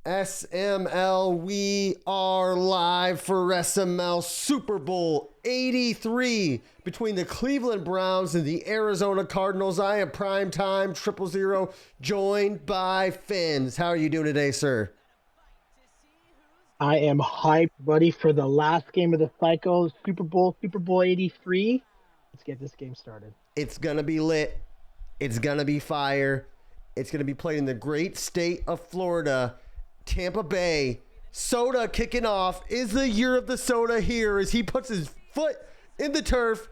SML, we are live for SML Super Bowl 83 between the Cleveland Browns and the Arizona Cardinals. I am primetime 000, joined by Fins. How are you doing today, sir? I am hyped, buddy, for the last game of the cycle, Super Bowl 83. Let's get this game started. It's going to be lit. It's going to be fire. It's going to be played in the great state of Florida. Tampa Bay, soda kicking off. Is the year of the soda here as he puts his foot in the turf?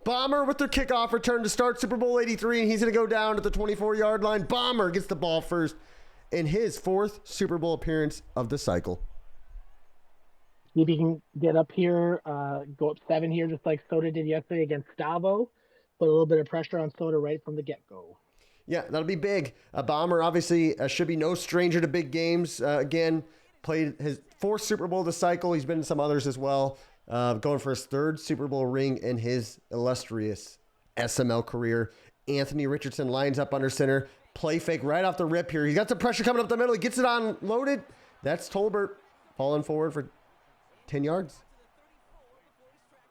Bomber with their kickoff return to start Super Bowl 83, and he's going to go down at the 24-yard line. Bomber gets the ball first in his fourth Super Bowl appearance of the cycle. Maybe he can get up here, go up 7 here, just like Soda did yesterday against Stavo. Put a little bit of pressure on Soda right from the get-go. Yeah, that'll be big. Bomber obviously should be no stranger to big games. Again, played his fourth Super Bowl this cycle. He's been in some others as well. Going for his third Super Bowl ring in his illustrious SML career. Anthony Richardson lines up under center. Play fake right off the rip here. He's got some pressure coming up the middle. He gets it on loaded. That's Tolbert falling forward for 10 yards.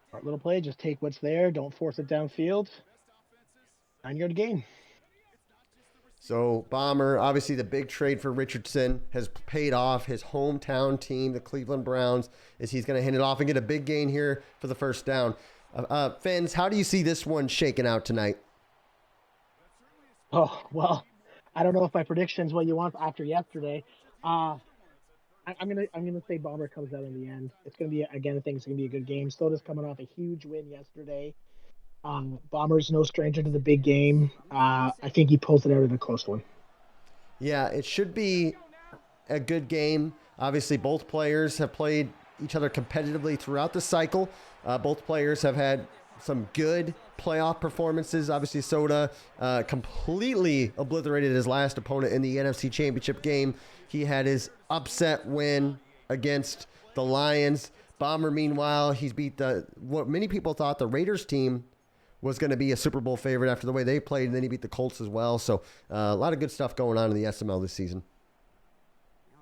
Smart little play. Just take what's there. Don't force it downfield. 9-yard gain. So Bomber, obviously the big trade for Richardson has paid off. His hometown team, the Cleveland Browns, is he's going to hand it off and get a big gain here for the first down. Fins, how do you see this one shaking out tonight? Oh, well, I don't know if my prediction's what you want after yesterday. I'm gonna say Bomber comes out in the end. It's gonna be, again, I think it's gonna be a good game. Soda's coming off a huge win yesterday. Bomber's no stranger to the big game. I think he pulls it out in a close one. Yeah, it should be a good game. Obviously, both players have played each other competitively throughout the cycle. Both players have had some good playoff performances. Obviously, Soda completely obliterated his last opponent in the NFC Championship game. He had his upset win against the Lions. Bomber, meanwhile, he's beat what many people thought the Raiders team was going to be a Super Bowl favorite after the way they played, and then he beat the Colts as well. So a lot of good stuff going on in the SML this season.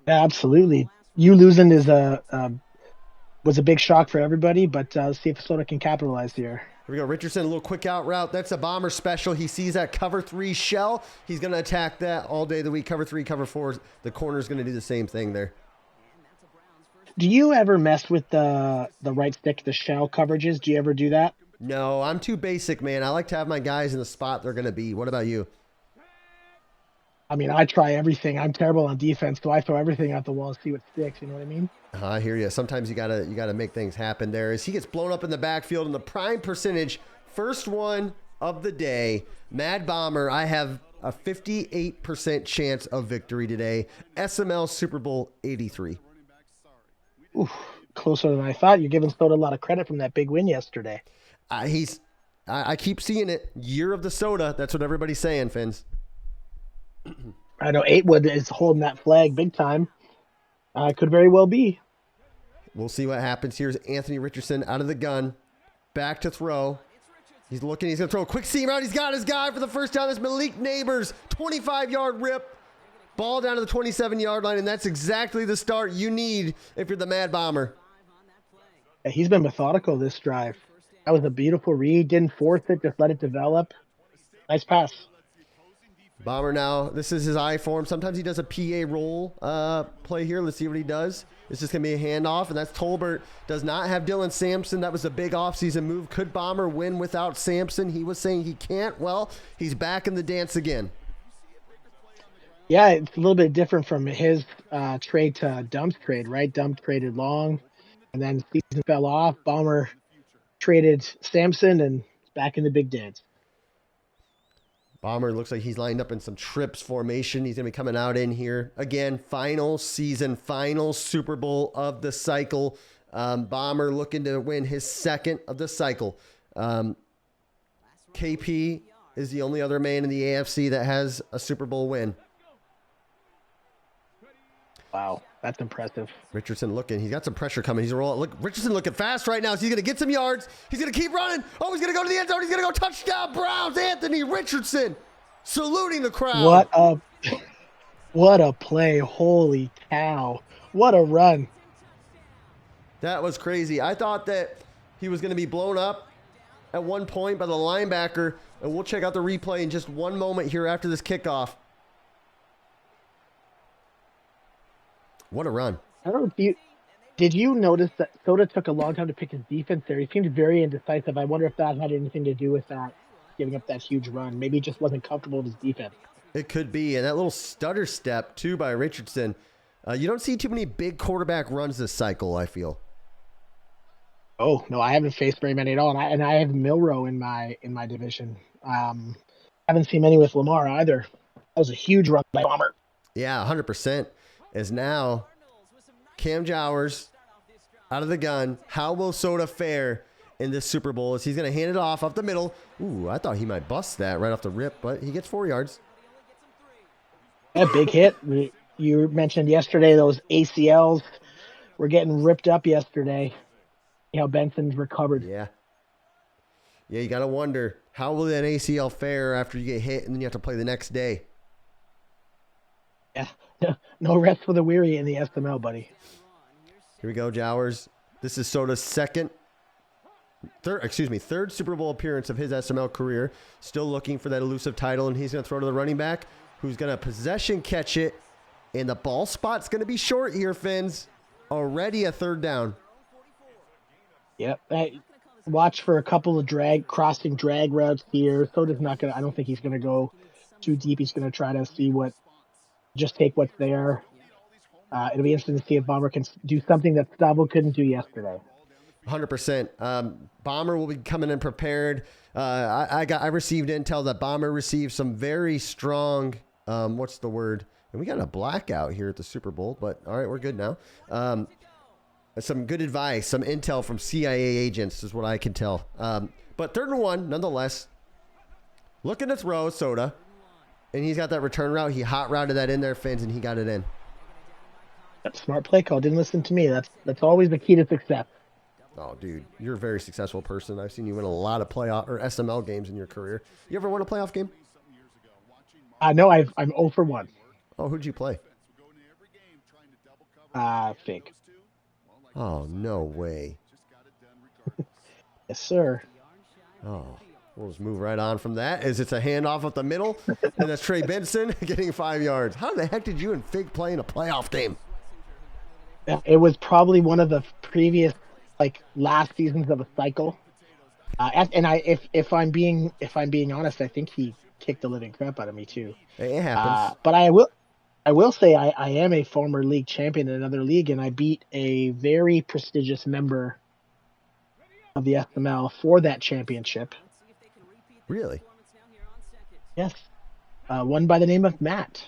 Absolutely. You losing was a big shock for everybody, but let's see if Soda can capitalize here. Here we go. Richardson, a little quick out route. That's a Bomber special. He sees that cover 3 shell. He's going to attack that all day of the week. Cover 3, cover 4. The corner's going to do the same thing there. Do you ever mess with the right stick, the shell coverages? Do you ever do that? No, I'm too basic, man. I like to have my guys in the spot they're going to be. What about you? I mean, I try everything. I'm terrible on defense, so I throw everything out the wall and see what sticks. You know what I mean? I hear you. Sometimes you gotta make things happen there. As he gets blown up in the backfield in the prime percentage, first one of the day. Mad Bomber, I have a 58% chance of victory today. SML Super Bowl 83. Oof, closer than I thought. You're giving Soda a lot of credit from that big win yesterday. I keep seeing it. Year of the soda. That's what everybody's saying, Fins. I know Eightwood is holding that flag big time. Could very well be. We'll see what happens. Here's Anthony Richardson out of the gun. Back to throw. He's looking. He's going to throw a quick seam out. He's got his guy for the first down. That's Malik Neighbors. 25-yard rip. Ball down to the 27-yard line, and that's exactly the start you need if you're the Mad Bomber. Yeah, he's been methodical this drive. That was a beautiful read. Didn't force it. Just let it develop. Nice pass. Bomber now, this is his eye form. Sometimes he does a PA roll play here. Let's see what he does. It's just going to be a handoff, and that's Tolbert. Does not have Dylan Sampson. That was a big offseason move. Could Bomber win without Sampson? He was saying he can't. Well, he's back in the dance again. Yeah, it's a little bit different from his trade to Dump's trade, right? Dump traded long, and then the season fell off. Bomber traded Sampson, and back in the big dance. Bomber looks like he's lined up in some trips formation. He's going to be coming out in here. Again, final season, final Super Bowl of the cycle. Bomber looking to win his second of the cycle. KP is the only other man in the AFC that has a Super Bowl win. Wow, that's impressive. Richardson looking. He's got some pressure coming. He's rolling. Look, Richardson looking fast right now. So he's going to get some yards. He's going to keep running. Oh, he's going to go to the end zone. He's going to go touchdown Browns. Anthony Richardson saluting the crowd. What a What a play. Holy cow. What a run. That was crazy. I thought that he was going to be blown up at one point by the linebacker, and we'll check out the replay in just one moment here after this kickoff. What a run. I don't know if you did you notice that Soda took a long time to pick his defense there? He seemed very indecisive. I wonder if that had anything to do with that, giving up that huge run. Maybe he just wasn't comfortable with his defense. It could be. And that little stutter step, too, by Richardson. You don't see too many big quarterback runs this cycle, I feel. Oh no, I haven't faced very many at all, and I have Milrow in my division. Haven't seen many with Lamar either. That was a huge run by Bomber. Yeah, 100%. As now, Cam Jowers out of the gun. How will Soda fare in this Super Bowl as he's going to hand it off the middle? Ooh, I thought he might bust that right off the rip, but he gets 4 yards. A big hit. You mentioned yesterday those ACLs were getting ripped up yesterday. You know, Benson's recovered. Yeah. Yeah, you got to wonder, how will that ACL fare after you get hit and then you have to play the next day? Yeah. No rest for the weary in the SML, buddy. Here we go, Jowers. This is Soda's third Super Bowl appearance of his SML career. Still looking for that elusive title, and he's going to throw to the running back, who's going to possession catch it, and the ball spot's going to be short here, Fins. Already a third down. Yep. Watch for a couple of crossing drag routes here. Soda's not going to, I don't think he's going to go too deep. He's going to try to just take what's there. It'll be interesting to see if Bomber can do something that Stavo couldn't do yesterday. 100%. Bomber will be coming in prepared. I received intel that Bomber received some very strong, what's the word? And we got a blackout here at the Super Bowl, but all right, we're good now. Some good advice, some intel from CIA agents is what I can tell. But 3rd and 1, nonetheless. Looking to throw Soda, and he's got that return route. He hot routed that in there, Fins, and he got it in. That's a smart play call. Didn't listen to me. That's always the key to success. Oh, dude, you're a very successful person. I've seen you win a lot of playoff or SML games in your career. You ever won a playoff game? No, I'm 0 for 1. Oh, who'd you play? Fake. Oh, no way. Yes, sir. Oh, we'll just move right on from that as it's a handoff up the middle, and that's Trey Benson getting 5 yards. How the heck did you and Fig play in a playoff game? It was probably one of the previous, last seasons of a cycle. If I'm being honest, I think he kicked the living crap out of me too. It happens. But I will say I am a former league champion in another league, and I beat a very prestigious member of the SML for that championship. Really? Yes. One by the name of Matt.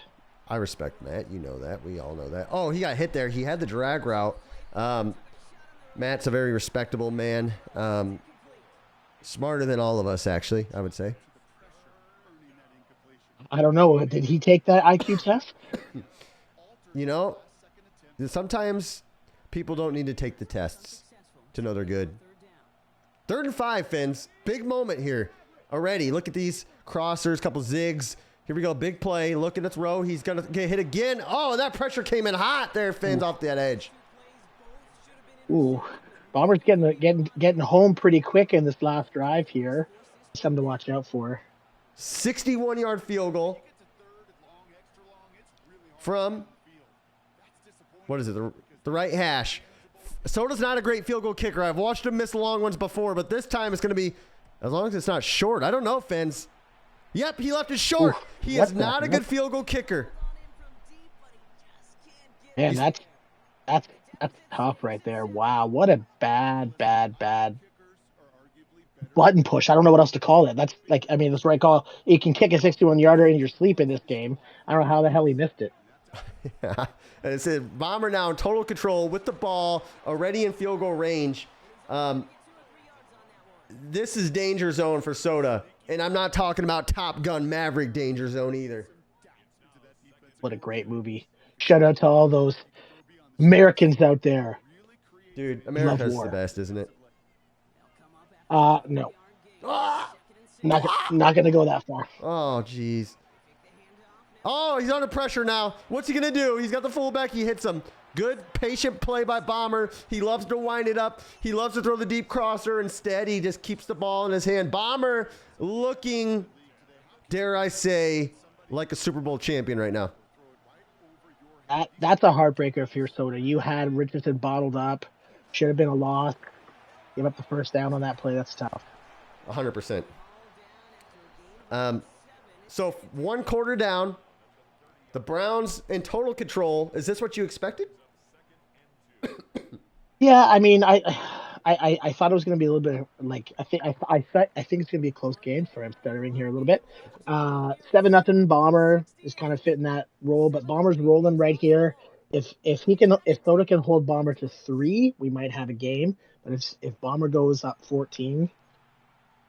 I respect Matt. You know that. We all know that. Oh, he got hit there. He had the drag route. Matt's a very respectable man. Smarter than all of us, actually, I would say. I don't know. Did he take that IQ test? You know, sometimes people don't need to take the tests to know they're good. 3rd and 5, Fins. Big moment here already. Look at these crossers, couple zigs. Here we go. Big play. Look at the throw. He's going to get hit again. Oh, that pressure came in hot there, Fins, off that edge. Ooh. Bomber's getting home pretty quick in this last drive here. Something to watch out for. 61-yard field goal from, what is it, the right hash. Soda's not a great field goal kicker. I've watched him miss long ones before, but this time it's going to be, as long as it's not short. I don't know, Fins. Yep, he left it short. He is not a good field goal kicker. Man, that's tough right there. Wow, what a bad button push. I don't know what else to call it. That's that's the right call. You can kick a 61-yarder in your sleep in this game. I don't know how the hell he missed it. Yeah. And it said Bomber now in total control with the ball, already in field goal range. This is danger zone for Soda. And I'm not talking about Top Gun Maverick danger zone either. What a great movie. Shout out to all those Americans out there. Dude, America's the best, isn't it? No. Not going to go that far. Oh, jeez. Oh, he's under pressure now. What's he going to do? He's got the fullback. He hits him. Good, patient play by Bomber. He loves to wind it up. He loves to throw the deep crosser. Instead, he just keeps the ball in his hand. Bomber looking, dare I say, like a Super Bowl champion right now. That's a heartbreaker for your Soda. You had Richardson bottled up. Should have been a loss. Give up the first down on that play. That's tough. 100%. So 1 quarter down. The Browns in total control. Is this what you expected? Yeah, I mean, I thought it was going to be a little bit like I think it's going to be a close game. Sorry, I'm stuttering here a little bit. 7-0 Bomber is kind of fitting that role, but Bomber's rolling right here. If Soda can hold Bomber to 3, we might have a game. But if Bomber goes up 14,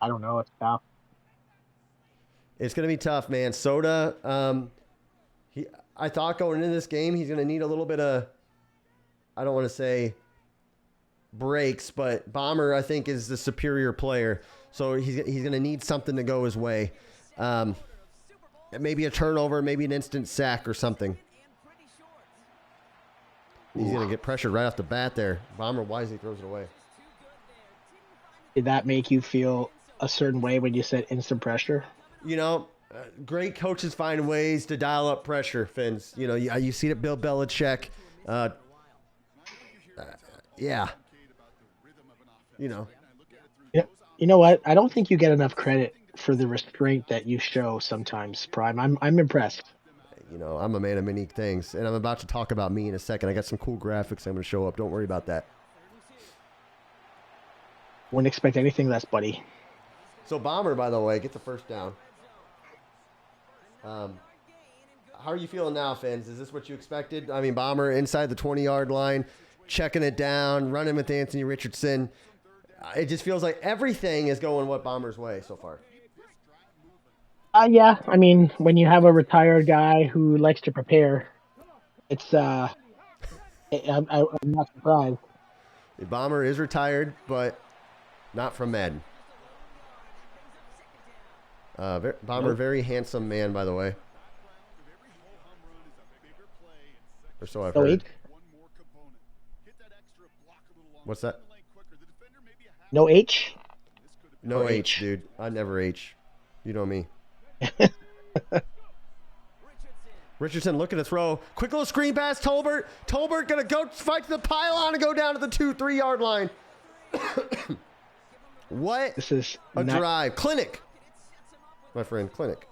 I don't know. It's tough. It's going to be tough, man. Soda, I thought going into this game he's going to need a little bit of, I don't want to say breaks, but Bomber, I think, is the superior player. So he's going to need something to go his way. Maybe a turnover, maybe an instant sack or something. He's going to get pressured right off the bat there. Bomber wisely throws it away. Did that make you feel a certain way when you said instant pressure? You know, great coaches find ways to dial up pressure, Fins. You know, you see it, Bill Belichick. Yeah. You know. Yeah. You know what? I don't think you get enough credit for the restraint that you show sometimes, Prime. I'm impressed. You know, I'm a man of many things, and I'm about to talk about me in a second. I got some cool graphics I'm going to show up. Don't worry about that. Wouldn't expect anything less, buddy. So Bomber, by the way, gets the first down. How are you feeling now, Fins? Is this what you expected? I mean, Bomber inside the 20-yard line, checking it down, running with Anthony Richardson. It just feels like everything is going what Bomber's way so far. Yeah. I mean, when you have a retired guy who likes to prepare, it's I'm not surprised. The Bomber is retired, but not from Madden. Bomber, very handsome man, by the way. Or so I've heard. What's that? No H? No H, dude. I never H. You know me. Richardson looking to throw. Quick little screen pass. Tolbert. Tolbert going to go fight to the pylon and go down to the 2-3 yard line. What This is a drive. Clinic. My friend, clinic.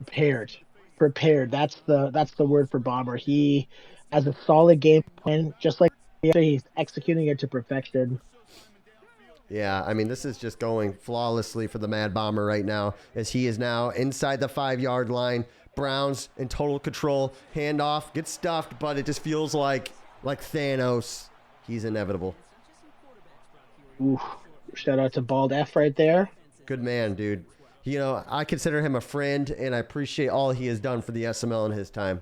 Prepared. That's the word for Bomber. He has a solid game plan, just like he's executing it to perfection. Yeah, I mean, this is just going flawlessly for the Mad Bomber right now, as he is now inside the 5-yard line. Browns in total control. Handoff, gets stuffed, but it just feels like Thanos. He's inevitable. Ooh, shout out to Bald F right there. Good man, dude. You know, I consider him a friend, and I appreciate all he has done for the SML in his time.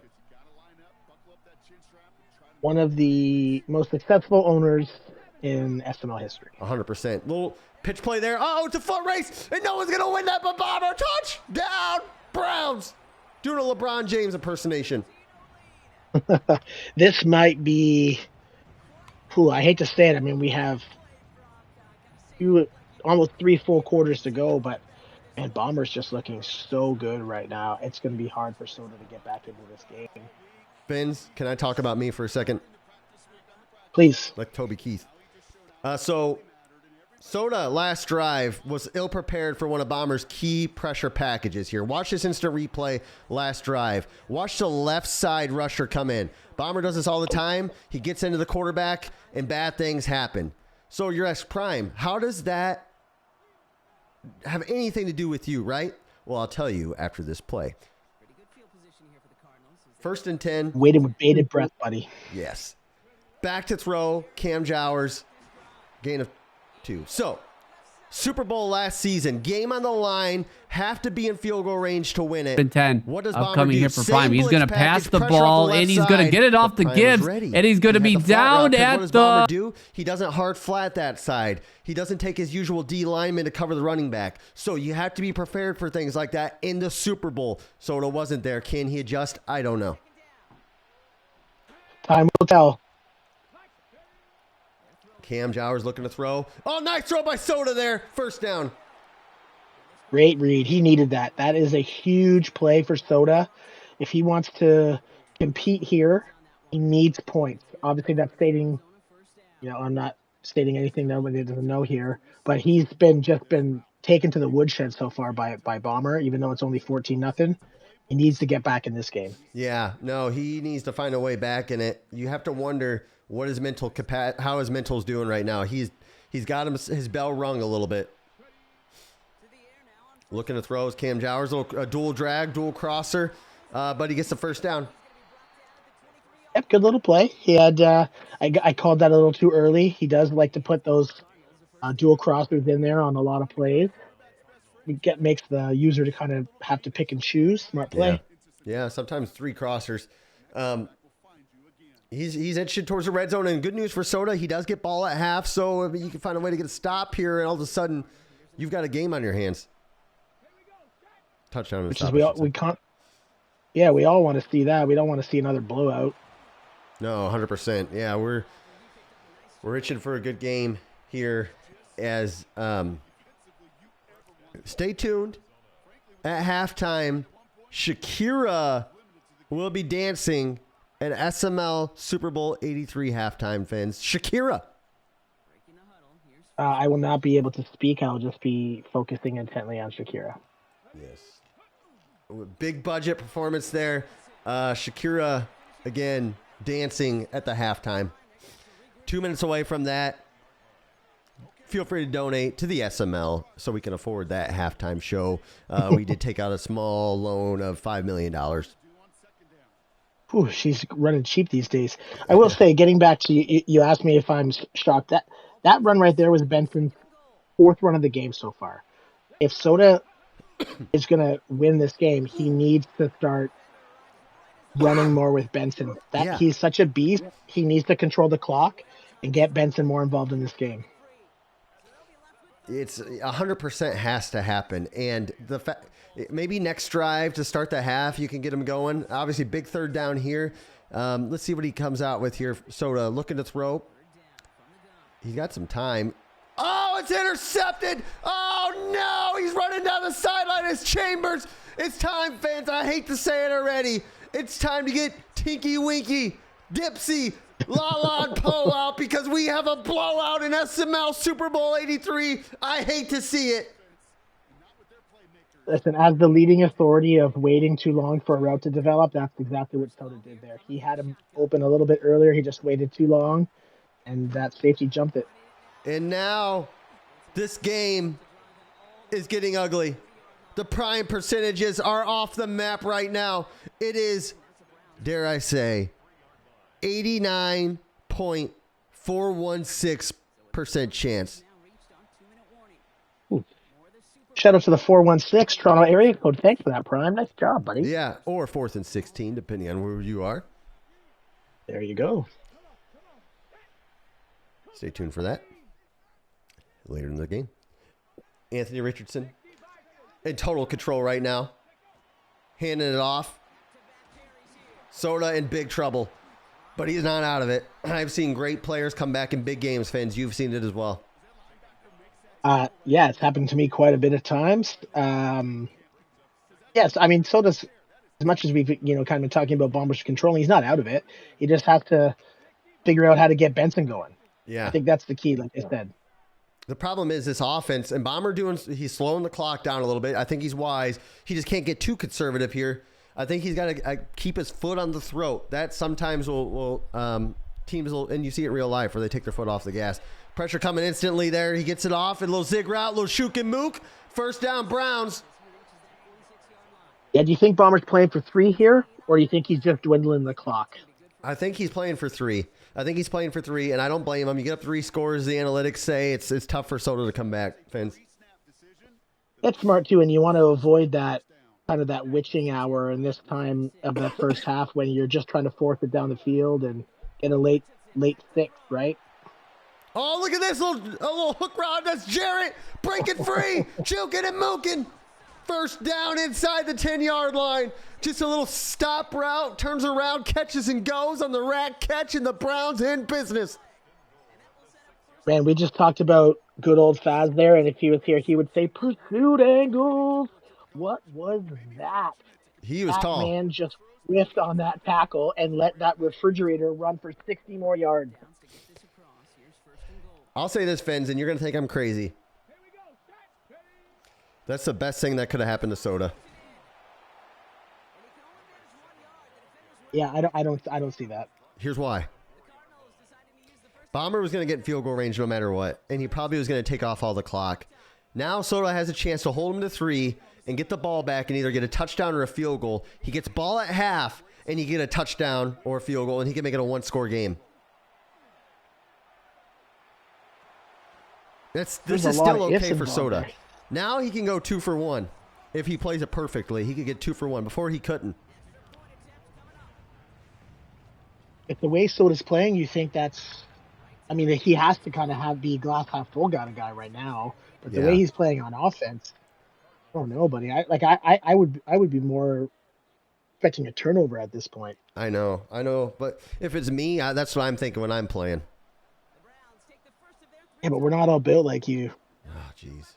One of the most successful owners in SML history. 100%. Little pitch play there. Oh, it's a foot race, and no one's going to win that but Bomber. Touchdown, Browns. Doing a LeBron James impersonation. This might be, I hate to say it. I mean, we have almost 3 full quarters to go, but man, Bomber's just looking so good right now. It's going to be hard for Soda to get back into this game. Fins, can I talk about me for a second? Please. Like Toby Keith. So Soda last drive was ill-prepared for one of Bomber's key pressure packages here. Watch this instant replay last drive. Watch the left side rusher come in. Bomber does this all the time. He gets into the quarterback, and bad things happen. So your Prime, how does that have anything to do with you, right? Well, I'll tell you after this play. 1st and 10. Waited with bated breath, buddy. Yes. Back to throw, Cam Jowers, gain of 2. So, Super Bowl last season, game on the line, have to be in field goal range to win it. 10. What does Bomber Upcoming do? here for Same Prime. He's blitz going to pass package, the pressure off ball, left and he's going to side, get it off the but Prime was Gibbs, ready. and he's going to He be had the flat route, down 'cause what at does Bomber the... do? He doesn't hard flat that side. He doesn't take his usual D lineman to cover the running back. So you have to be prepared for things like that in the Super Bowl. Soto wasn't there. Can he adjust? I don't know. Time will tell. Cam Jowers looking to throw. Oh, nice throw by Soto there. First down. Great read. He needed that. That is a huge play for Soda. If he wants to compete here, he needs points. Obviously, that's stating, I'm not stating anything nobody doesn't know here, but he's been taken to the woodshed so far by Bomber, even though it's only 14-0. He needs to get back in this game. Yeah, no, he needs to find a way back in it. You have to wonder what his mental how his mental's doing right now. He's got his bell rung a little bit. Looking to throw is Cam Jowers, a dual drag, dual crosser, but he gets the first down. Yep, good little play. He had I called that a little too early. He does like to put those dual crossers in there on a lot of plays. Makes the user to kind of have to pick and choose. Smart play. Yeah, sometimes 3 crossers. He's edged towards the red zone, and good news for Soda, he does get ball at half, so if you can find a way to get a stop here, and all of a sudden, you've got a game on your hands. Touchdown. Which is we can't. Yeah, we all want to see that. We don't want to see another blowout. No, 100%. Yeah, we're itching for a good game here. As stay tuned. At halftime, Shakira will be dancing at SML Super Bowl 83 halftime, fans. Shakira. I will not be able to speak. I'll just be focusing intently on Shakira. Yes. Big budget performance there. Shakira, again, dancing at the halftime. 2 minutes away from that. Feel free to donate to the SML so we can afford that halftime show. We did take out a small loan of $5 million. Whew, she's running cheap these days. I will say, getting back to you asked me if I'm shocked. That run right there was Benson's 4th run of the game so far. If Soda is going to win this game, he needs to start running more with Benson. He's such a beast. He needs to control the clock and get Benson more involved in this game. It's 100% has to happen. And the fact, maybe next drive to start the half, you can get him going. Obviously, big third down here. Let's see what he comes out with here. Soda looking to throw. He's got some time. Oh, it's intercepted. Oh, no. He's running down the sideline. It's Chambers. It's time, fans. I hate to say it already. It's time to get Tinky Winky, Dipsy, La and Poe out because we have a blowout in SML Super Bowl 83. I hate to see it. Listen, as the leading authority of waiting too long for a route to develop, that's exactly what Soda did there. He had him open a little bit earlier. He just waited too long, and that safety jumped it. And now this game is getting ugly. The prime percentages are off the map right now. It is, dare I say, 89.416% chance. Ooh. Shout out to the 416 Toronto area code. Thanks for that, Prime. Nice job, buddy. Yeah, or 4th and 16, depending on where you are. There you go. Stay tuned for that. Later in the game. Anthony Richardson in total control right now. Handing it off. Soda in big trouble. But he's not out of it. I've seen great players come back in big games, fans. You've seen it as well. Yeah, it's happened to me quite a bit of times. Yes, I mean, Soda's, as much as we've kind of been talking about Bombers controlling, he's not out of it. He just has to figure out how to get Benson going. Yeah. I think that's the key, like I said. The problem is this offense, and Bomber he's slowing the clock down a little bit. I think he's wise. He just can't get too conservative here. I think he's got to keep his foot on the throat. That sometimes teams will, and you see it in real life where they take their foot off the gas. Pressure coming instantly there. He gets it off. A little zig route, little shook and mook. First down, Browns. Yeah, do you think Bomber's playing for 3 here, or do you think he's just dwindling the clock? I think he's playing for 3. And I don't blame him. You get up 3 scores, the analytics say it's tough for Soto to come back, Vince. That's smart too, and you want to avoid that kind of that witching hour in this time of the first half when you're just trying to force it down the field and get a late 6, right? Oh, look at this little hook route. That's Jarrett breaking free, juking and mooking. First down inside the 10-yard line. Just a little stop route, turns around, catches and goes on the rack catch, and the Browns in business. Man, we just talked about good old Faz there, and if he was here, he would say pursuit angles. What was that? He was tall. That man just riffed on that tackle and let that refrigerator run for 60 more yards. I'll say this, Fins, and you're going to think I'm crazy. That's the best thing that could have happened to Soda. Yeah, I don't see that. Here's why. Bomber was going to get in field goal range no matter what, and he probably was going to take off all the clock. Now Soda has a chance to hold him to 3 and get the ball back and either get a touchdown or a field goal. He gets ball at half, and he get a touchdown or a field goal, and he can make it a 1-score game. This is still okay for Soda. There. Now he can go 2 for 1. If he plays it perfectly, he could get 2 for 1. Before he couldn't. If the way Soda's playing, you think that's... I mean, he has to kind of have the glass half full kind of guy right now. But the way he's playing on offense, I don't know, buddy. I would be more expecting a turnover at this point. I know. But if it's me, that's what I'm thinking when I'm playing. Yeah, but we're not all built like you. Oh, jeez.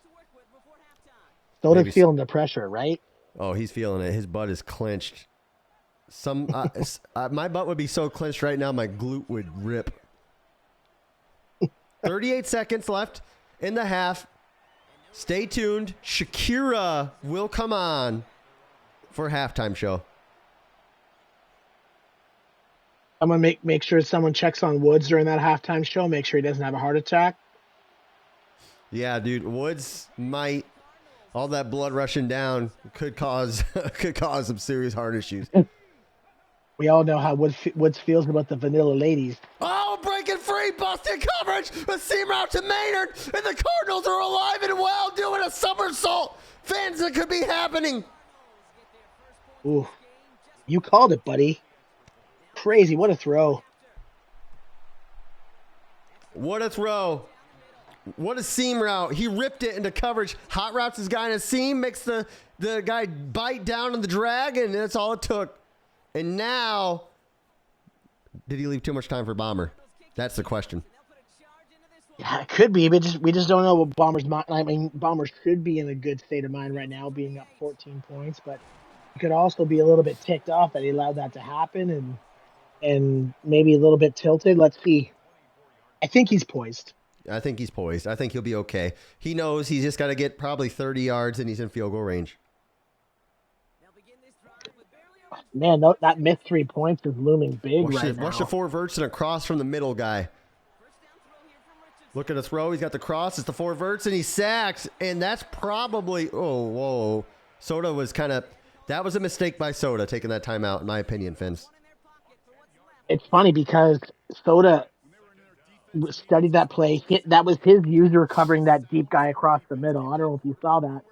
Soda's feeling the pressure, right? Oh, he's feeling it. His butt is clenched. My butt would be so clenched right now, my glute would rip. 38 seconds left in the half. Stay tuned. Shakira will come on for halftime show. I'm going to make sure someone checks on Woods during that halftime show. Make sure he doesn't have a heart attack. Yeah, dude. Woods might. All that blood rushing down could cause some serious heart issues. We all know how Woods feels about the vanilla ladies. Oh, breaking free, busted coverage. A seam route to Maynard, and the Cardinals are alive and well, doing a somersault. Fans, that could be happening. Ooh, you called it, buddy. Crazy, what a throw. What a throw. What a seam route. He ripped it into coverage. Hot routes his guy in a seam, makes the guy bite down on the drag, and that's all it took. And now, did he leave too much time for Bomber? That's the question. Yeah, it could be, but we just don't know what Bomber's mind. I mean, Bomber should be in a good state of mind right now, being up 14 points, but he could also be a little bit ticked off that he allowed that to happen and maybe a little bit tilted. Let's see. I think he's poised. I think he'll be okay. He knows he's just got to get probably 30 yards and he's in field goal range. Man, that missed 3 points is looming big right now. Watch the 4 verts and a cross from the middle guy. Look at the throw. He's got the cross. It's the 4 verts and he's sacked. And that's probably, whoa. Soda was that was a mistake by Soda taking that timeout, in my opinion, Fins. It's funny because Soda studied that play. That was his user covering that deep guy across the middle. I don't know if you saw that.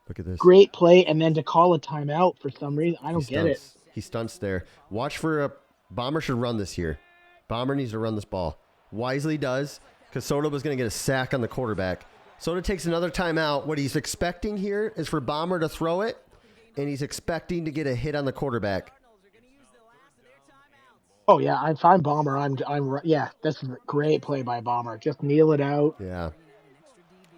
Look at this. Great play, and then to call a timeout for some reason. I don't get it. He stunts there. Watch for a Bomber should run this here. Bomber needs to run this ball. Wisely does, because Soda was going to get a sack on the quarterback. Soda takes another timeout. What he's expecting here is for Bomber to throw it, and he's expecting to get a hit on the quarterback. Oh yeah, I'm fine, Bomber. Yeah, that's a great play by Bomber. Just kneel it out. Yeah.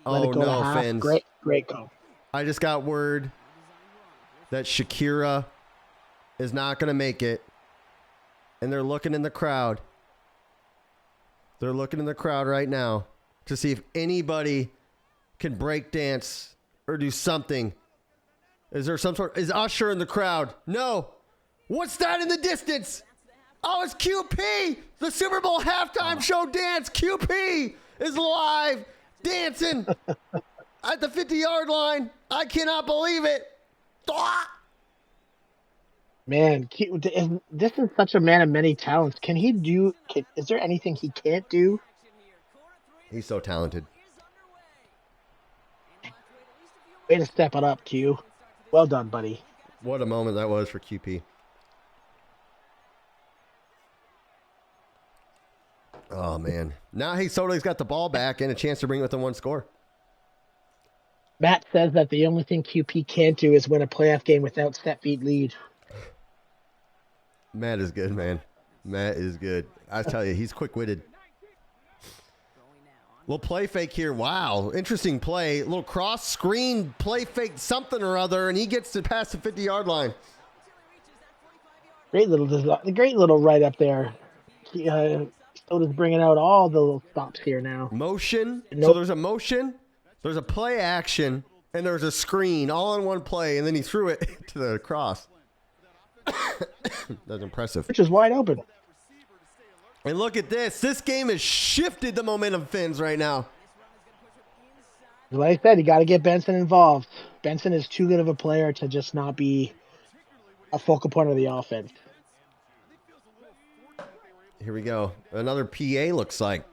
Let it go to half. Fins. Great call. I just got word that Shakira is not going to make it, and they're looking in the crowd. They're looking in the crowd right now to see if anybody can break dance or do something. Is Usher in the crowd? No. What's that in the distance? Oh, it's QP, the Super Bowl halftime show dance. QP is live dancing at the 50-yard line. I cannot believe it. Man, this is such a man of many talents. Can he do? Is there anything he can't do? He's so talented. Way to step it up, Q. Well done, buddy. What a moment that was for QP. Oh, man. Now Soto's got the ball back and a chance to bring it within one score. Matt says that the only thing QP can't do is win a playoff game without set feet lead. Matt is good, man. Matt is good. I tell you, he's quick-witted. Little play fake here. Wow. Interesting play. Little cross screen play fake something or other, and he gets to pass the 50-yard line. Great little right up there. Soda's bringing out all the little stops here now. Motion. Nope. So there's a motion, there's a play action, and there's a screen all in one play, and then he threw it to the cross. That's impressive. Which is wide open. And look at this. This game has shifted the momentum, Fins, right now. Like I said, you got to get Benson involved. Benson is too good of a player to just not be a focal point of the offense. Here we go. Another PA looks like.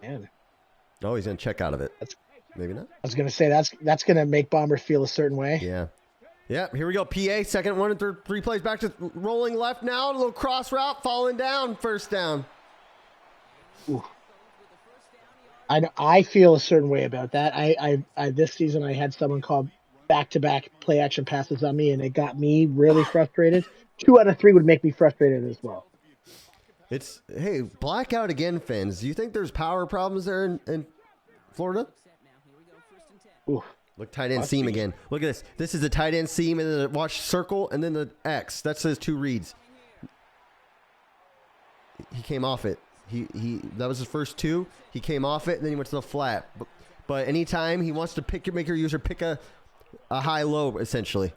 Man. Oh, he's going to check out of it. Maybe not. I was going to say that's going to make Bomber feel a certain way. Yeah. Yeah, here we go. PA, second one and three plays back to rolling left now. A little cross route, falling down, first down. Ooh. I feel a certain way about that. I this season I had someone call back-to-back play action passes on me, and it got me really frustrated. 2 out of 3 would make me frustrated as well. Hey, blackout again, Fins. Do you think there's power problems there in Florida? Ooh. Look, tight end seam again. Look at this. This is the tight end seam, and then watch circle, and then the X. That says 2 reads. He came off it. That was his first 2. He came off it, and then he went to the flat. But anytime he wants to make your user pick a high-low, essentially.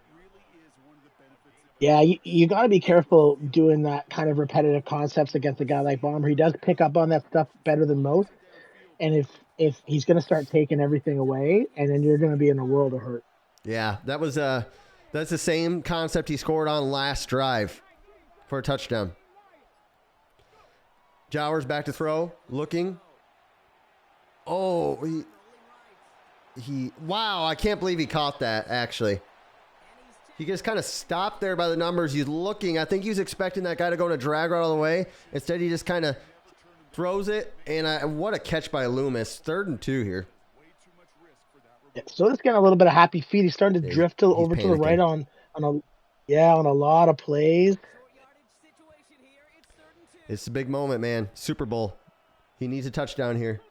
Yeah, you got to be careful doing that kind of repetitive concepts against a guy like Bomber. He does pick up on that stuff better than most. And if he's going to start taking everything away, and then you're going to be in a world of hurt. Yeah, that's the same concept he scored on last drive for a touchdown. Jowers back to throw, looking. Oh, wow, I can't believe he caught that, actually. He just kind of stopped there by the numbers. He's looking. I think he was expecting that guy to go in a drag route all the way. Instead, he just kind of throws it, and what a catch by Loomis. 3rd and 2 here. Yeah, so it's getting a little bit of happy feet. He's starting to drift over to the right on a lot of plays. It's a big moment, man. Super Bowl. He needs a touchdown here.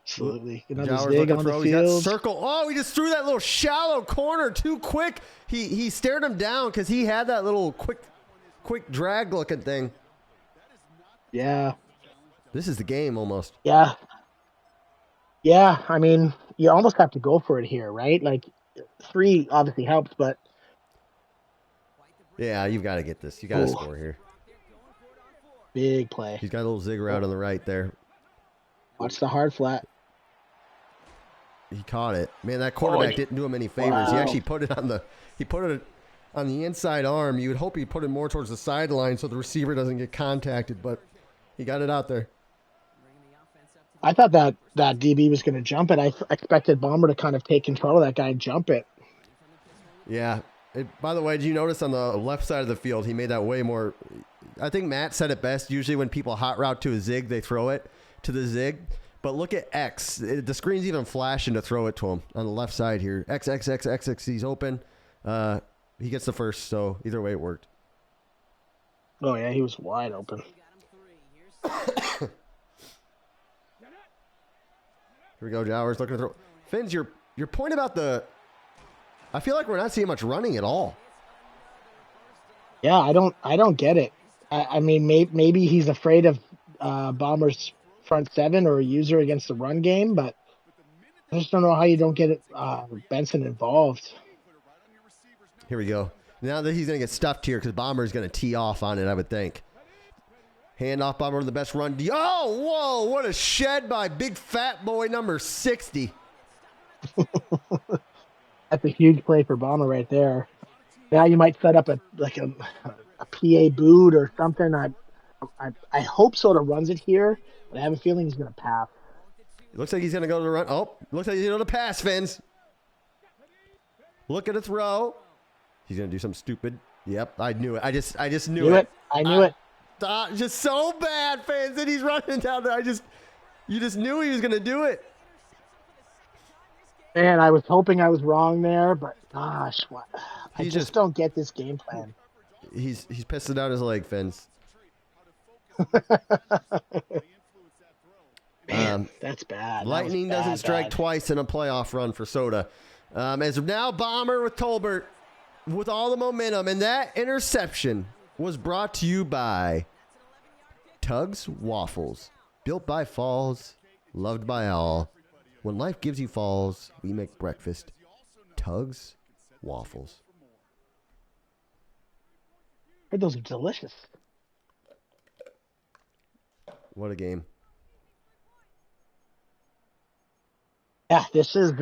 Absolutely. Another Jowers zig looking on throw. the He's got field. circle. Oh, he just threw that little shallow corner too quick. He stared him down because he had that little quick drag looking thing. Yeah. This is the game almost. Yeah. Yeah, I mean, you almost have to go for it here, right? Like 3 obviously helps, but yeah, you've got to get this. You got to score here. Big play. He's got a little zig route on the right there. Watch the hard flat. He caught it. Man, that quarterback didn't do him any favors. Wow. He actually put it on the inside arm. You would hope he put it more towards the sideline so the receiver doesn't get contacted, but he got it out there. I thought that DB was going to jump it. I expected Bomber to kind of take control of that guy and jump it. Yeah. By the way, did you notice on the left side of the field, he made that way more. I think Matt said it best. Usually when people hot route to a zig, they throw it to the zig. But look at X. The screen's even flashing to throw it to him on the left side here. X. He's open. He gets the first, so either way it worked. Oh, yeah, he was wide open. Here we go, Jowers looking to throw. Fins, your point about I feel like we're not seeing much running at all. Yeah, I don't get it. I mean, maybe he's afraid of Bomber's front 7 or a user against the run game, but I just don't know how you don't get Benson involved. Here we go. Now that he's going to get stuffed here because Bomber's going to tee off on it, I would think. Hand off Bomber with the best run. Oh, whoa, what a shed by big fat boy number 60. That's a huge play for Bomber right there. Now you might set up a PA boot or something. I hope Soda runs it here, but I have a feeling he's going to pass. It looks like he's going to go to the run. Oh, looks like he's going to pass, Fins. Look at a throw. He's going to do something stupid. Yep, I knew it. I just knew it. I knew it. Just so bad, Fins, and he's running down there. You just knew he was going to do it. Man, I was hoping I was wrong there, but gosh, what? I just don't get this game plan. He's pissing down his leg, Fins. Man, that's bad. Lightning doesn't strike twice in a playoff run for Soda. As now Bomber with Tolbert with all the momentum, and that interception was brought to you by Tugs Waffles, built by Falls, loved by all. When life gives you falls, we make breakfast. Tugs Waffles. Those are delicious. What a game. Yeah, this is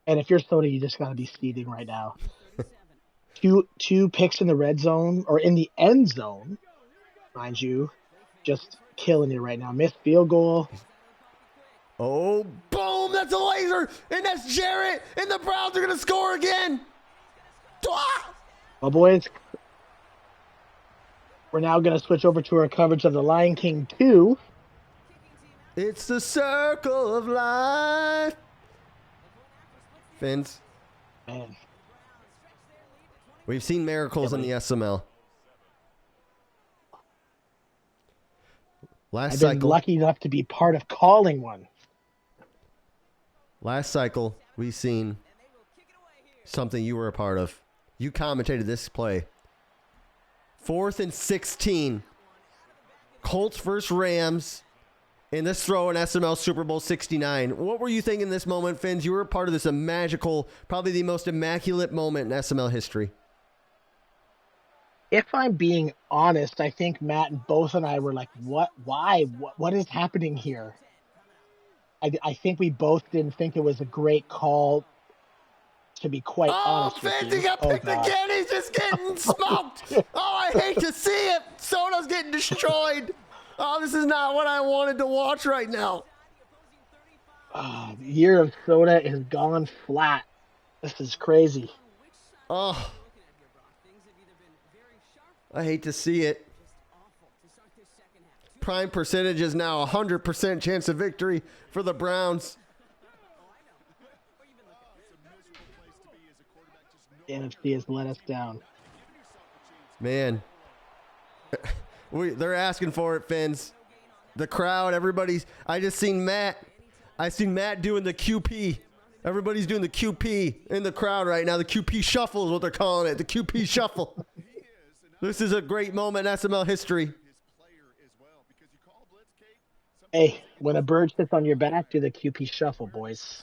and if you're Soda, you just gotta be seething right now. two picks in the red zone or in the end zone, mind you, just killing you right now. Missed field goal. Oh, boom! That's a laser, and that's Jarrett, and the Browns are gonna score again. Well, boys, we're now gonna switch over to our coverage of the Lion King 2. It's the circle of life. Fins. Man. We've seen miracles in the SML. I've been lucky enough to be part of calling one. Last cycle, we've seen something you were a part of. You commentated this play. 4th and 16. Colts versus Rams. In this throw in SML Super Bowl 69. What were you thinking in this moment, Fins? You were a part of this magical, probably the most immaculate moment in SML history. If I'm being honest, I think Matt and both and I were like, what? Why? What is happening here? I think we both didn't think it was a great call, to be quite honest with you. Fins, he got picked again. He's just getting smoked. I hate to see it. Soda's getting destroyed. This is not what I wanted to watch right now. The year of Soda has gone flat. This is crazy. I hate to see it. Prime percentage is now 100% chance of victory for the Browns. The NFC has let us down. Man. They're asking for it, Fins. The crowd, everybody's. I just seen Matt. I seen Matt doing the QP. Everybody's doing the QP in the crowd right now. The QP shuffle is what they're calling it. The QP shuffle. This is a great moment in SML history. Hey, when a bird sits on your back, do the QP shuffle, boys.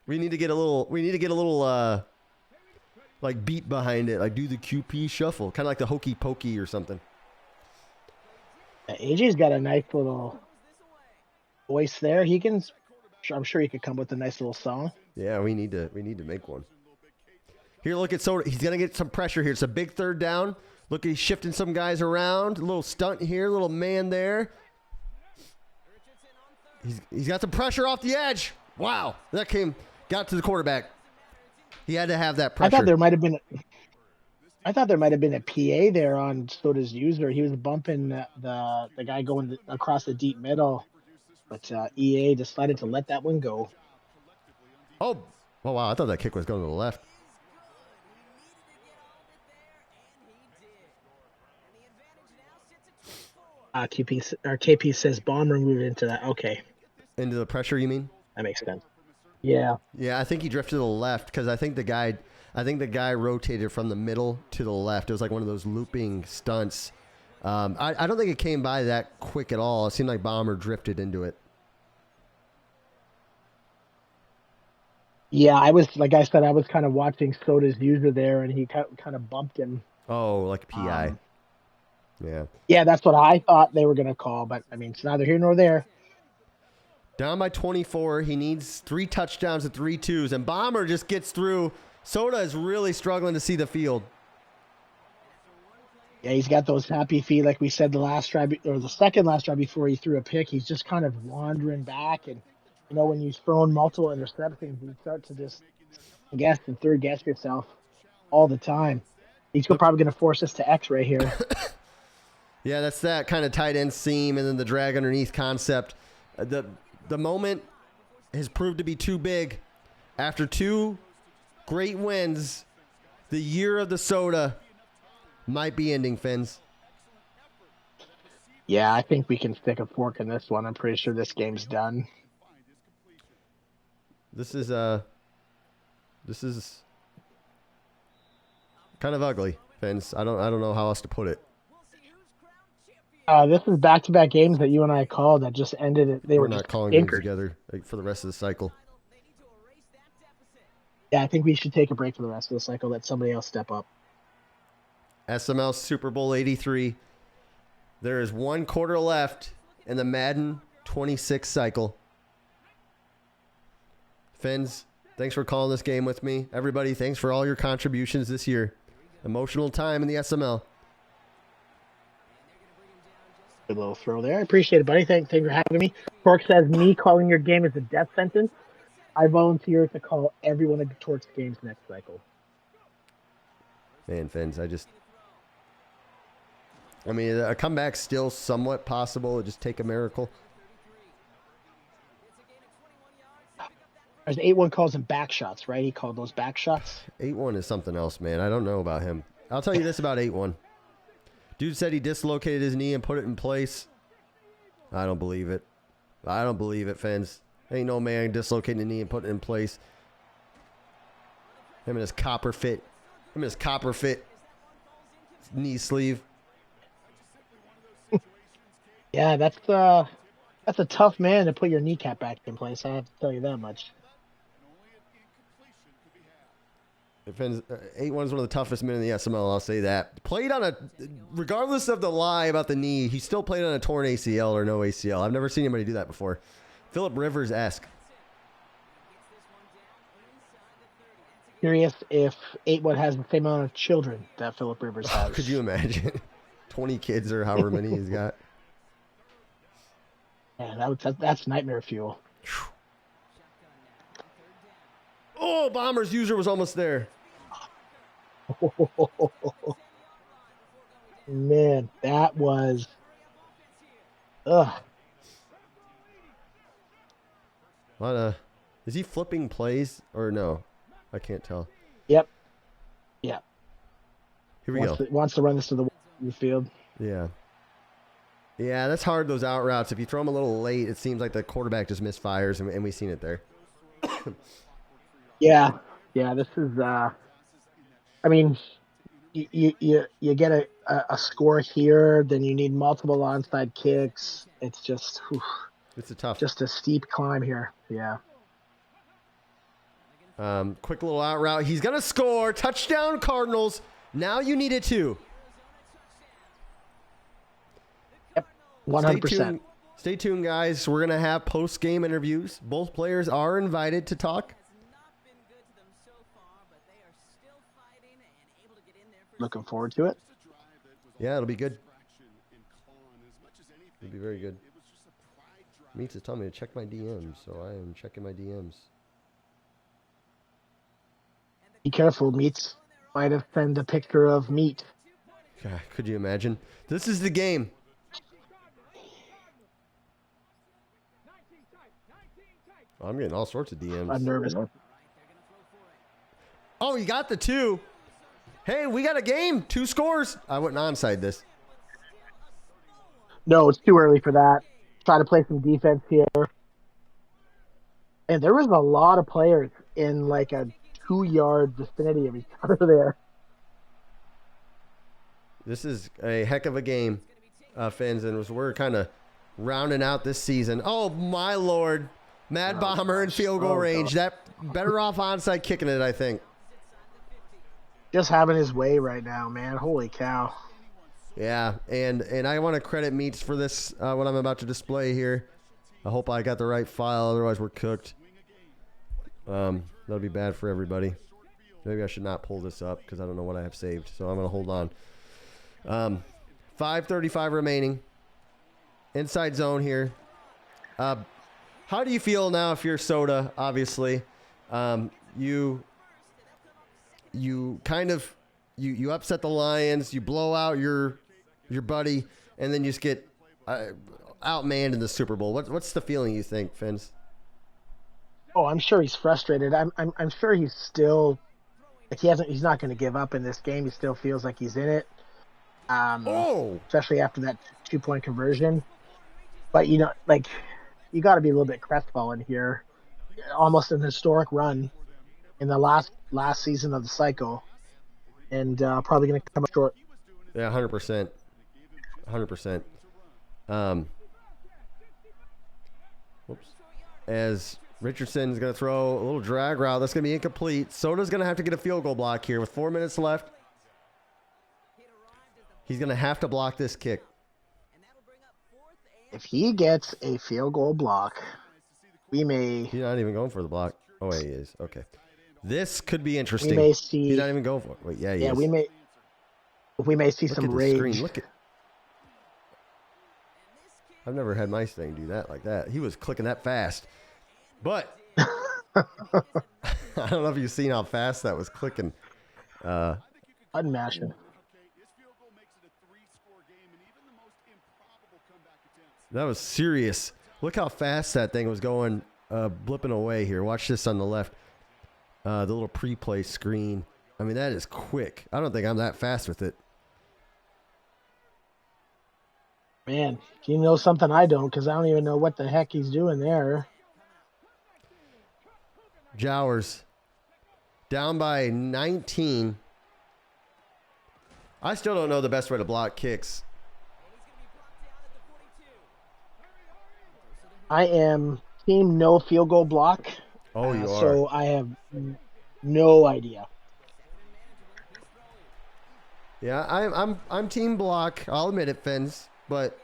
We need to get a little like beat behind it. Like do the QP shuffle, kind of like the hokey pokey or something. AJ's got a nice little voice there. I'm sure he could come with a nice little song. Yeah, we need to make one. Here, look at Soda. He's gonna get some pressure here. It's a big 3rd down. Look, he's shifting some guys around. A little stunt here, a little man there. He's got some pressure off the edge. Wow, got to the quarterback. He had to have that pressure. I thought there might have been a PA there on Soda's user. He was bumping the guy going across the deep middle, but EA decided to let that one go. Oh, wow! I thought that kick was going to the left. KP says Bomber moved into that. Okay. Into the pressure, you mean? That makes sense. Yeah. Yeah, I think he drifted to the left because I think the guy rotated from the middle to the left. It was like one of those looping stunts. I don't think it came by that quick at all. It seemed like Bomber drifted into it. Yeah, I was kind of watching Soda's user there, and he kind of bumped him. Oh, like a PI. Yeah. Yeah, that's what I thought they were going to call, but I mean, it's neither here nor there. Down by 24. He needs 3 touchdowns and 3 twos. And Bomber just gets through. Soda is really struggling to see the field. Yeah, he's got those happy feet, like we said the last drive, or the second last drive before he threw a pick. He's just kind of wandering back. And, when you've thrown multiple interceptions, you start to just guess and third guess yourself all the time. He's probably going to force us to X right here. Yeah, that's that kind of tight end seam and then the drag underneath concept. The moment has proved to be too big. After 2 great wins, the year of the soda might be ending, Fins. Yeah, I think we can stick a fork in this one. I'm pretty sure this game's done. This is kind of ugly, Fins. I don't know how else to put it. This is back-to-back games that you and I called that just ended it. We're not calling games together for the rest of the cycle. Yeah, I think we should take a break for the rest of the cycle. Let somebody else step up. SML Super Bowl 83. There is 1 quarter left in the Madden 26 cycle. Fins, thanks for calling this game with me. Everybody, thanks for all your contributions this year. Emotional time in the SML. Good little throw there. I appreciate it, buddy. Thanks for having me. Torque says me calling your game is a death sentence. I volunteer to call everyone at Torque's games next cycle. Man, Fins, a comeback's still somewhat possible. It just take a miracle. There's 8-1 calls them back shots, right? He called those back shots. 8-1 is something else, man. I don't know about him. I'll tell you this about 8-1. Dude said he dislocated his knee and put it in place. I don't believe it. I don't believe it, Fins. Ain't no man dislocating a knee and putting it in place. Him and his copper fit. Knee sleeve. Yeah, that's a tough man to put your kneecap back in place. I have to tell you that much. 8-1 is one of the toughest men in the SML, I'll say that. Played on regardless of the lie about the knee, he still played on a torn ACL or no ACL. I've never seen anybody do that before. Philip Rivers-esque. Curious if 8-1 has the same amount of children that Philip Rivers has. Could you imagine? 20 kids or however many he's got. Yeah, that's nightmare fuel. Oh, Bombers user was almost there. Man, that was... Ugh. Is he flipping plays or no? I can't tell. Yep. Here we go. Wants to run this to the field. Yeah. Yeah, that's hard, those out routes. If you throw them a little late, it seems like the quarterback just misfires, and we've seen it there. Yeah, this is. You get a score here, then you need multiple onside kicks. It's just. It's just a steep climb here. Yeah. Quick little out route. He's gonna score. Touchdown, Cardinals. Now you need it too. Yep. 100%. Stay tuned, guys. We're gonna have post-game interviews. Both players are invited to talk. Looking forward to it. Yeah, it'll be good. It'll be very good. Meats is telling me to check my DMs, so I am checking my DMs. Be careful, Meats might have sent a picture of meat. God, could you imagine? This is the game. I'm getting all sorts of DMs. I'm nervous. Oh, you got the 2. Hey, we got a game. 2 scores. I wouldn't onside this. No, it's too early for that. Try to play some defense here. And there was a lot of players in like a 2-yard vicinity of each other there. This is a heck of a game, Fins, and we're kind of rounding out this season. Oh, my Lord. Mad Bomber in field goal range. That better off onside kicking it, I think. Just having his way right now, man. Holy cow. Yeah, and I want to credit Meats for this, what I'm about to display here. I hope I got the right file, otherwise we're cooked. That'll be bad for everybody. Maybe I should not pull this up because I don't know what I have saved, so I'm going to hold on. 5:35 remaining. Inside zone here. How do you feel now if you're Soda, obviously? You kind of you upset the Lions, you blow out your buddy, and then you just get outmanned in the Super Bowl. What's the feeling you think, Fins? Oh, I'm sure he's frustrated. I'm sure he's still like he's not going to give up in this game. He still feels like he's in it. Especially after that 2-point conversion. But you know, like you got to be a little bit crestfallen here. Almost an historic run in the last season of the cycle, and probably going to come up short. Yeah, 100%. 100%. Whoops. As Richardson's going to throw a little drag route, that's going to be incomplete. Soda's going to have to get a field goal block here with 4 minutes left. He's going to have to block this kick. If he gets a field goal block, we may... He's not even going for the block. Oh, wait, he is. Okay. This could be interesting. We may see... He's not even going for it. Wait, yeah, he is. We may see some rage. Screen. Look at... I've never had my thing do that like that. He was clicking that fast. But I don't know if you've seen how fast that was clicking. Unmashing. That was serious. Look how fast that thing was going, blipping away here. Watch this on the left. The little pre-play screen. I mean, that is quick. I don't think I'm that fast with it. Man, you know something I don't, because I don't even know what the heck he's doing there. Jowers down by 19. I still don't know the best way to block kicks. I am team no field goal block. Oh, you are. So I have no idea. Yeah, I'm team block. I'll admit it, Fins. But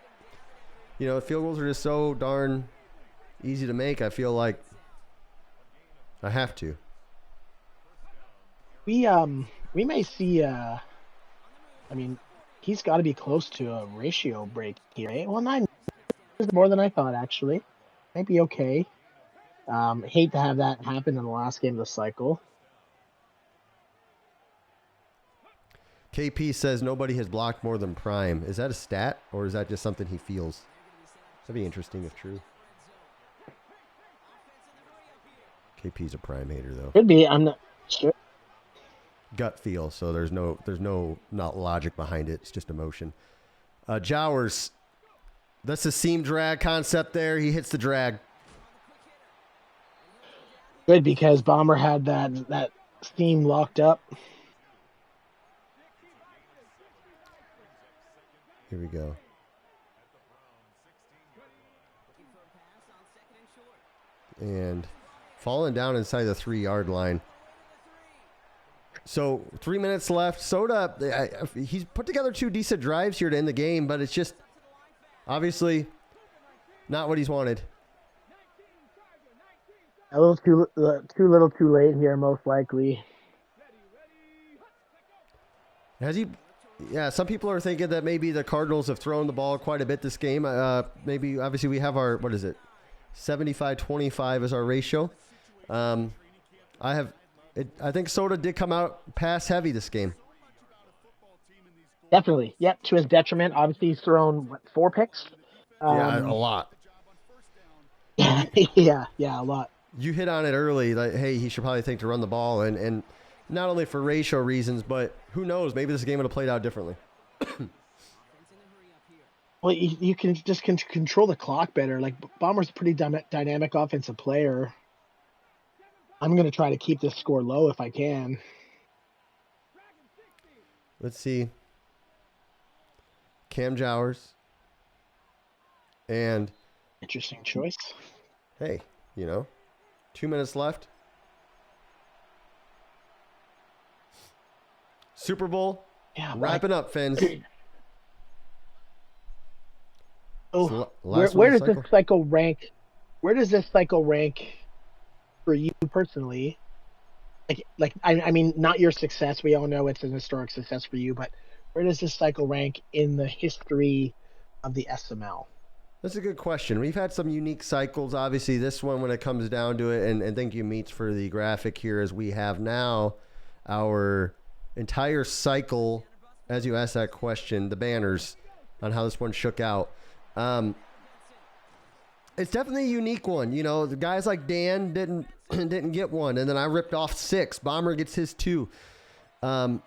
you know, field goals are just so darn easy to make. I feel like I have to. We may see. I mean, he's got to be close to a ratio break here. Eh? Well, 9 is more than I thought. Actually, might be okay. Hate to have that happen in the last game of the cycle. KP says nobody has blocked more than Prime. Is that a stat, or is that just something he feels? That'd be interesting if true. KP's a Prime hater, though. Could be. I'm not sure. Gut feel, so there's no not logic behind it. It's just emotion. Jowers, that's the seam drag concept there. He hits the drag. Good, because Bomber had that seam locked up. Here we go. And falling down inside the 3-yard line. So 3 minutes left. Soda, he's put together 2 decent drives here to end the game, but it's just obviously not what he's wanted. A little too little too late here, most likely. Has he? Yeah, some people are thinking that maybe the Cardinals have thrown the ball quite a bit this game. Maybe, obviously, we have our, what is it? 75-25 is our ratio. I think Soda did come out pass heavy this game. Definitely. Yep, to his detriment. Obviously, he's thrown, 4 picks? Yeah, a lot. yeah, a lot. You hit on it early, like, hey, he should probably think to run the ball, and not only for ratio reasons, but who knows, maybe this game would have played out differently. Well, you can just control the clock better. Like, Bomber's a pretty dynamic offensive player. I'm going to try to keep this score low if I can. Let's see. Cam Jowers. And interesting choice. Hey, 2 minutes left. Super Bowl. Yeah, wrapping up, Fins. So, where does this cycle rank where does this cycle rank for you personally? I mean, not your success. We all know it's an historic success for you, but where does this cycle rank in the history of the SML? That's a good question. We've had some unique cycles. Obviously, this one, when it comes down to it, and thank you, Meats, for the graphic here, as we have now our entire cycle, as you asked that question, the banners on how this one shook out. It's definitely a unique one. You know, the guys like Dan didn't get one, and then I ripped off 6. Bomber gets his 2. I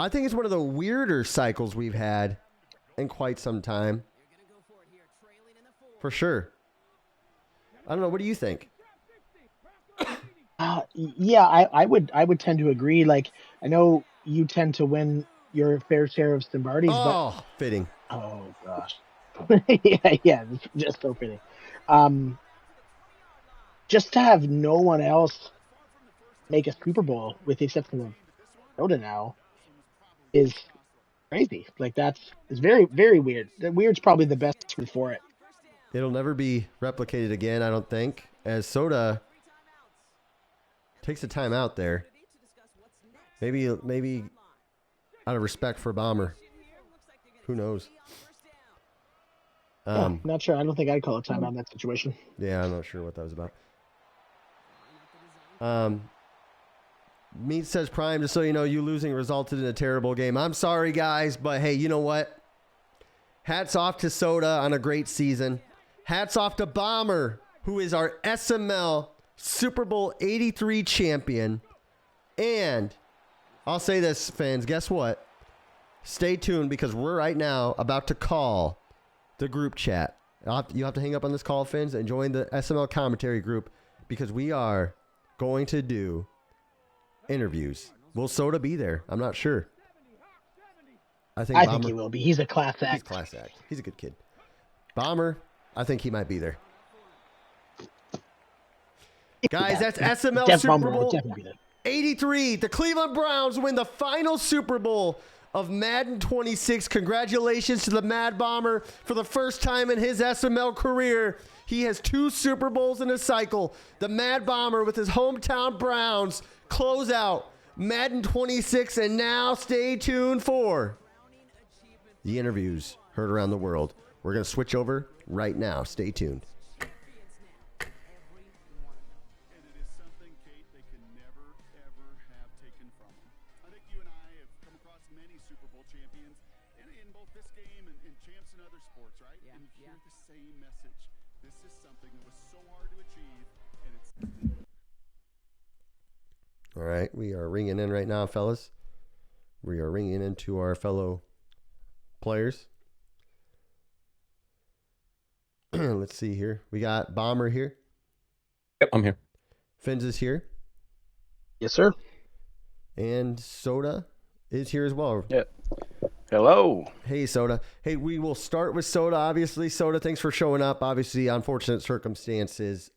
think it's one of the weirder cycles we've had in quite some time. For sure. I don't know. What do you think? Yeah, I would tend to agree. Like, I know you tend to win your fair share of Stimbardis, but Oh, fitting. oh gosh, yeah, it's just so fitting. Um, just to have no one else make a Super Bowl, with the exception of Yoda now, is crazy. Like, it's very, very weird. The weird's probably the best word for it. It'll never be replicated again, I don't think, as Soda takes the time out there. Maybe out of respect for Bomber. Who knows? Not sure. I don't think I'd call a timeout in that situation. Yeah, I'm not sure what that was about. Meat says, Prime, just so you know, you losing resulted in a terrible game. I'm sorry, guys, but hey, you know what? Hats off to Soda on a great season. Hats off to Bomber, who is our SML Super Bowl 83 champion. And I'll say this, fans, guess what? Stay tuned, because we're right now about to call the group chat. You have to hang up on this call, fans, and join the SML commentary group, because we are going to do interviews. Will Soda be there? I'm not sure. I think he will be. He's a class act. He's class act. He's a good kid. Bomber, I think he might be there. Guys, that's SML Super Bowl 83. The Cleveland Browns win the final Super Bowl of Madden 26. Congratulations to the Mad Bomber. For the first time in his SML career, he has 2 Super Bowls in a cycle. The Mad Bomber with his hometown Browns close out Madden 26. And now stay tuned for the interviews heard around the world. We're going to switch over right now. Stay tuned. All right, we are ringing in right now, fellas. We are ringing into our fellow players. Let's see here. We got Bomber here. Yep, I'm here. Fins is here. Yes, sir. And Soda is here as well. Yep. Hello. Hey, Soda. Hey, we will start with Soda, obviously. Soda, thanks for showing up. Obviously, unfortunate circumstances.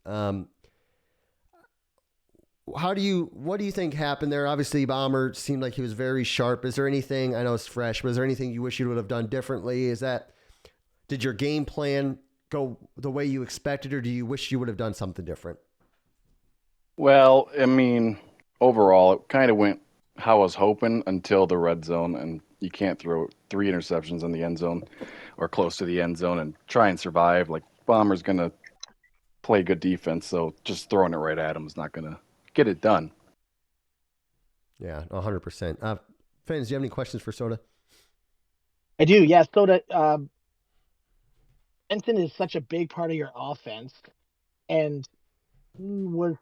What do you think happened there? Obviously, Bomber seemed like he was very sharp. Is there anything, I know it's fresh, but is there anything you wish you would have done differently? Did your game plan go the way you expected, or do you wish you would have done something different? Well, I mean, overall, it kind of went how I was hoping until the red zone, and you can't throw 3 interceptions in the end zone or close to the end zone and try and survive. Like, Bomber's going to play good defense, so just throwing it right at him is not going to get it done. Yeah, 100%. Fans, do you have any questions for Soda? I do, yeah. Soda, Benson is such a big part of your offense, and he was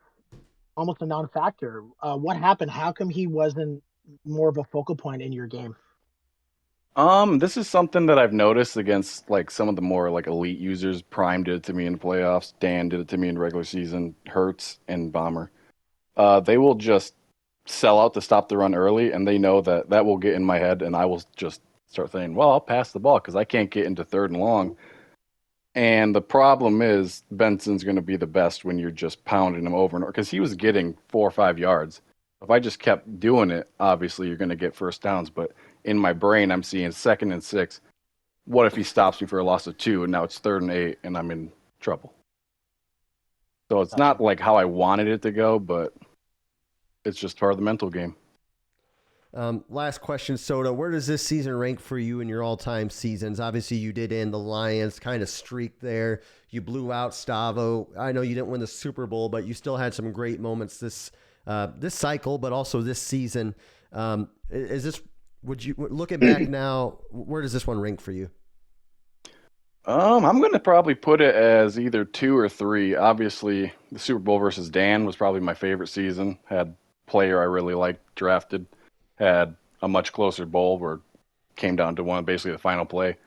almost a non-factor. What happened? How come he wasn't more of a focal point in your game? This is something that I've noticed against like some of the more like elite users. Prime did it to me in the playoffs. Dan did it to me in regular season. Hertz and Bomber. They will just sell out to stop the run early, and they know that will get in my head, and I will just start saying, well, I'll pass the ball because I can't get into 3rd and long. And the problem is Benson's going to be the best when you're just pounding him over and over, because he was getting 4 or 5 yards. If I just kept doing it, obviously you're going to get first downs, but in my brain I'm seeing 2nd and 6. What if he stops me for a loss of 2, and now it's 3rd and 8, and I'm in trouble? So it's Gotcha. not like how I wanted it to go, but it's just part of the mental game. Last question, Soda. Where does this season rank for you in your all-time seasons? Obviously, you did end the Lions kind of streak there. You blew out Stavo. I know you didn't win the Super Bowl, but you still had some great moments this cycle, but also this season. Is this? Would you looking back now? Where does this one rank for you? I'm gonna probably put it as either 2 or 3. Obviously, the Super Bowl versus Dan was probably my favorite season. Had player I really liked drafted. Had a much closer bowl where it came down to one, basically the final play.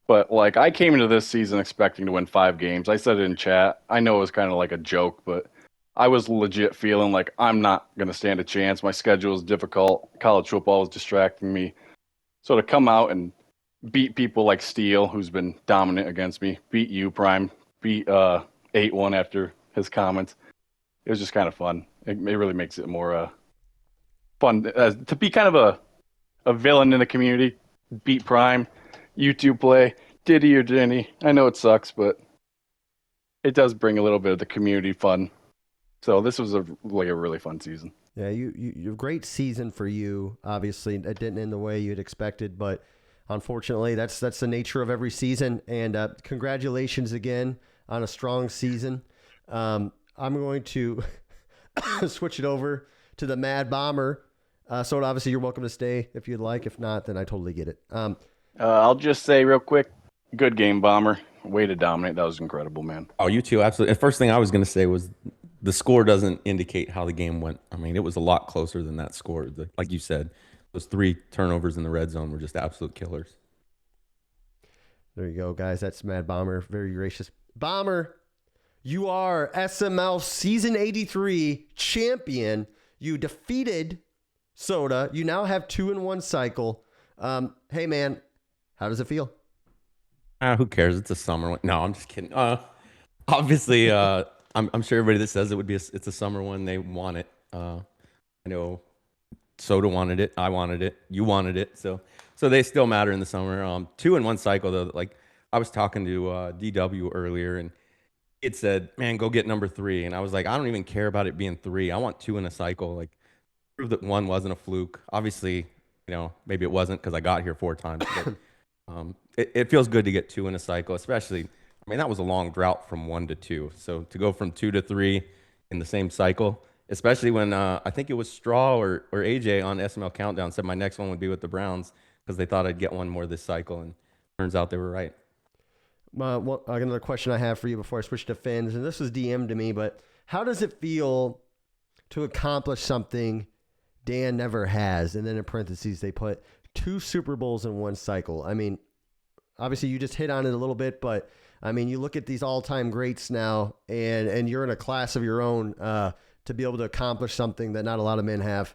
But like I came into this season expecting to win 5 games. I said it in chat. I know it was kind of like a joke, but I was legit feeling like I'm not gonna stand a chance. My schedule is difficult. College football was distracting me. So to come out and beat people like Steele, who's been dominant against me, beat you, Prime, beat 8-1 after his comments. It was just kind of fun. It really makes it more fun to be kind of a villain in the community, beat Prime, YouTube play, Diddy or Jenny. I know it sucks, but it does bring a little bit of the community fun. So this was a really fun season. Yeah, you great season for you. Obviously, it didn't end the way you'd expected, but unfortunately, that's the nature of every season. And congratulations again on a strong season. I'm going to switch it over to the Mad Bomber. So obviously, you're welcome to stay if you'd like. If not, then I totally get it. I'll just say real quick, good game, Bomber. Way to dominate. That was incredible, man. Oh, you too, absolutely. And first thing I was going to say was the score doesn't indicate how the game went. I mean, it was a lot closer than that score. Like you said, those 3 turnovers in the red zone were just absolute killers. There you go, guys. That's Mad Bomber. Very gracious. Bomber, you are SML Season 83 champion. You defeated Soda. You now have 2 in 1 cycle. Hey, man, how does it feel? Who cares? It's a summer one. No, I'm just kidding. Obviously, I'm sure everybody that says it would be it's a summer one. They want it. I know Soda wanted it. I wanted it. You wanted it. So they still matter in the summer. 2 in 1 cycle though. Like I was talking to DW earlier, and it said, "Man, go get number 3." And I was like, I don't even care about it being 3. I want 2 in a cycle. Like prove that 1 wasn't a fluke. Obviously, maybe it wasn't because I got here 4 times. But it feels good to get 2 in a cycle, especially. I mean, that was a long drought from 1 to 2. So to go from 2 to 3 in the same cycle, especially when I think it was Straw or AJ on SML Countdown said my next one would be with the Browns because they thought I'd get one more this cycle, and turns out they were right. Another question I have for you before I switch to Fins, and this was DM'd to me, but how does it feel to accomplish something Dan never has? And then in parentheses, they put 2 Super Bowls in 1 cycle. I mean, obviously you just hit on it a little bit, but I mean, you look at these all-time greats now, and you're in a class of your own to be able to accomplish something that not a lot of men have.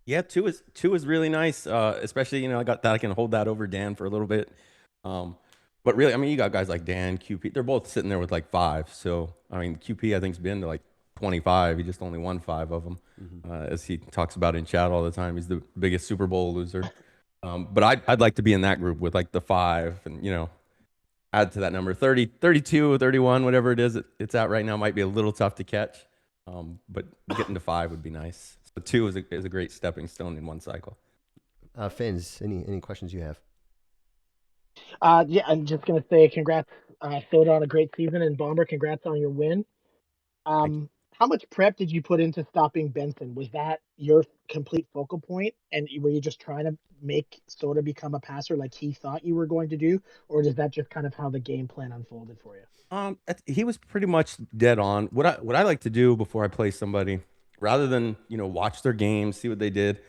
Yeah, two is really nice, especially I got that I can hold that over Dan for a little bit. But really, I mean, you got guys like Dan, QP. They're both sitting there with like 5. So I mean, QP I think's been to like 25. He just only won 5 of them, as he talks about in chat all the time. He's the biggest Super Bowl loser. But I'd like to be in that group with like the 5, and add to that number 30, 32, 31, whatever it is it's at right now. Might be a little tough to catch, but getting to 5 would be nice. So 2 is a great stepping stone in 1 cycle. Fins, any questions you have? Yeah, I'm just gonna say congrats, Soda, on a great season, and Bomber, congrats on your win. How much prep did you put into stopping Benson? Was that your complete focal point, and were you just trying to make Soda become a passer like he thought you were going to do, or is that just kind of how the game plan unfolded for you? He was pretty much dead on. What I like to do before I play somebody, rather than watch their games, see what they did.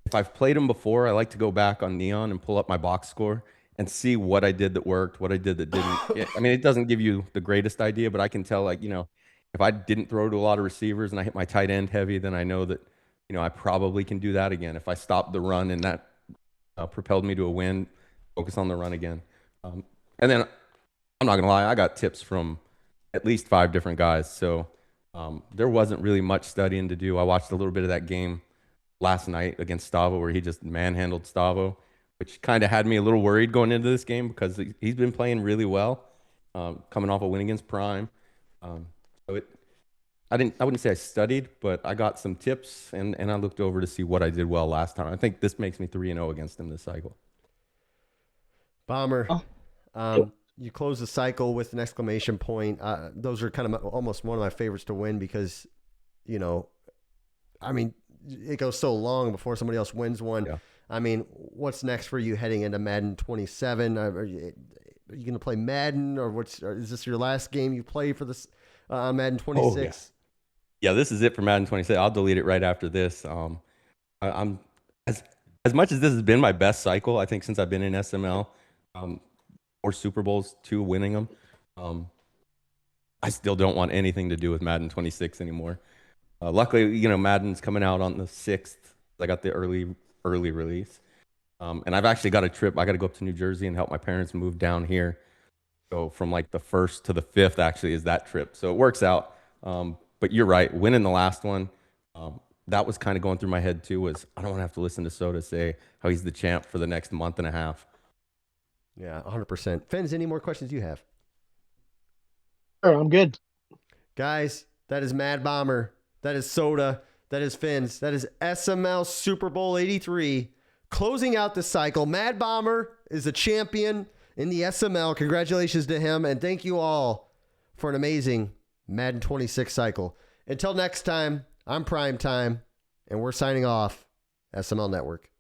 If I've played them before, I like to go back on Neon and pull up my box score and see what I did that worked, what I did that didn't. I mean, it doesn't give you the greatest idea, but I can tell, like, if I didn't throw to a lot of receivers and I hit my tight end heavy, then I know that, I probably can do that again. If I stopped the run and that propelled me to a win, focus on the run again. And then I'm not going to lie, I got tips from at least 5 different guys. So there wasn't really much studying to do. I watched a little bit of that game last night against Stavo where he just manhandled Stavo, which kind of had me a little worried going into this game because he's been playing really well, coming off a win against Prime. So I wouldn't say I studied, but I got some tips and I looked over to see what I did well last time. I think this makes me 3-0 against him this cycle. Bomber, Oh. you close the cycle with an exclamation point. Those are kind of almost one of my favorites to win because, you know, I mean, it goes so long before somebody else wins one. Yeah. I mean, what's next for you heading into Madden 27? Are you going to play Madden, or is this your last game you play for this Madden 26? Yeah, this is it for Madden 26. I'll delete it right after this. I'm as much as this has been my best cycle, I think since I've been in SML, 4 Super Bowls, 2 winning them. I still don't want anything to do with Madden 26 anymore. Luckily, you know, Madden's coming out on the 6th. I got the early release. And I've actually got a trip. I got to go up to New Jersey and help my parents move down here. So from like the 1st to the 5th actually is that trip. So it works out. But you're right. Winning the last one, that was kind of going through my head too, was I don't want to have to listen to Soda say how he's the champ for the next month and a half. Yeah, 100%. Fins, any more questions you have? Sure, I'm good. Guys, that is Mad Bomber. That is Soda. That is Fins. That is SML Super Bowl 83. Closing out the cycle. Mad Bomber is a champion in the SML. Congratulations to him. And thank you all for an amazing Madden 26 cycle. Until next time, I'm Prime Time, and we're signing off. SML Network.